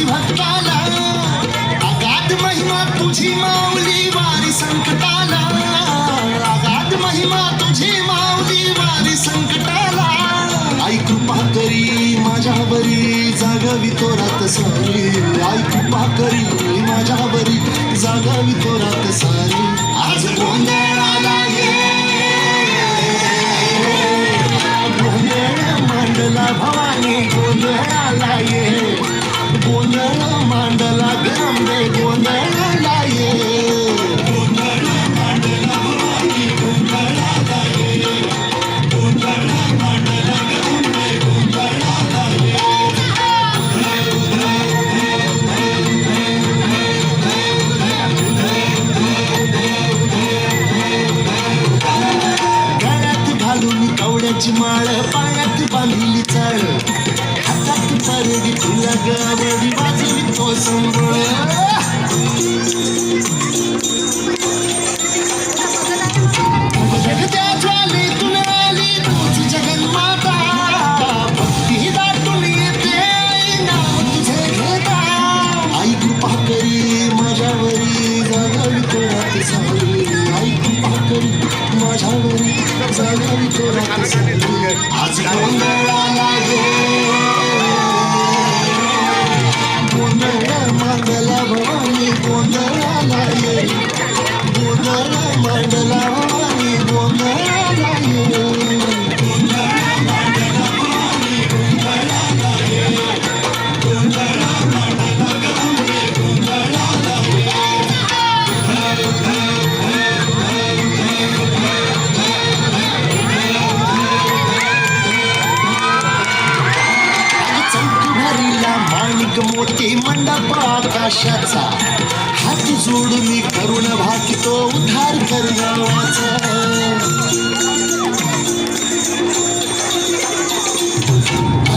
भक्ताला अगाध महिमा तुझी माऊली वारी संकटाला, अगाध महिमा तुझी माऊली वारी संकटाला. आई कृपा करी माझ्यावरी जागावी तोरात सारी, आई कृपा करी माझ्यावरी जागावी तोरात सारी. आज गोंधळाला ये गोंधळ मांडला भवानी, गोंधळाला ये गोंधळ मांडला गंगे, गोंधळाला ये गोंधळ मांडला भवानी, गोंधळाला ये गोंधळ मांडला गंगे, गोंधळाला ये. गळ्यात घालून कवड्याची माळ, पायात बांधिली चाळ, हातात परडी तुला गावडी वाजवी तो संबळ. जगत्या ज्वालीतून आली तूच जगन्माता, भक्ती दाटून येते नाव तुझे घेता. आई कृपा करी माझ्यावरी जागावी तोरात सारी, आई कृपा करी माझ्यावरी जागावी तोरात सारी. आज गोंधळाला गोंधळ मांडला भवानी, गोंधळाला ये गोंधळ मांडला भवानी, गोंधळाला ये गोंधळ मांडला भवानी, गोंधळाला ये गोंधळ मांडला गंगे, गोंधळाला ये. माणिक मोठी मंडप आकाशाचा, हात जोडून करुण भाकितो उद्धार कर गावाचा.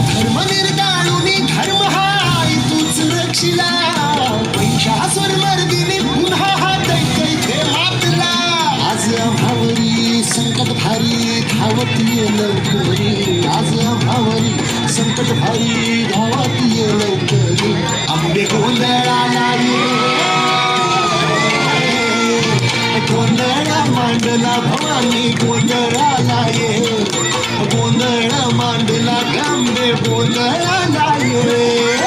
धर्म निर्दाळून धर्म हाय तूच रक्षिला, महिषासुर मर्दिनी पुन्हा हा दैत्य मातला. आज आम्हावरी संकट भारी धावत ये लवकरी, आज आम्हावरी संकट भारी धावत ये लवकरी. आंबे गोंधळाला ये गोंधळ मांडला भवानी, गोंधळाला ये गोंधळ मांडला गांबे, गोंधळाला ये.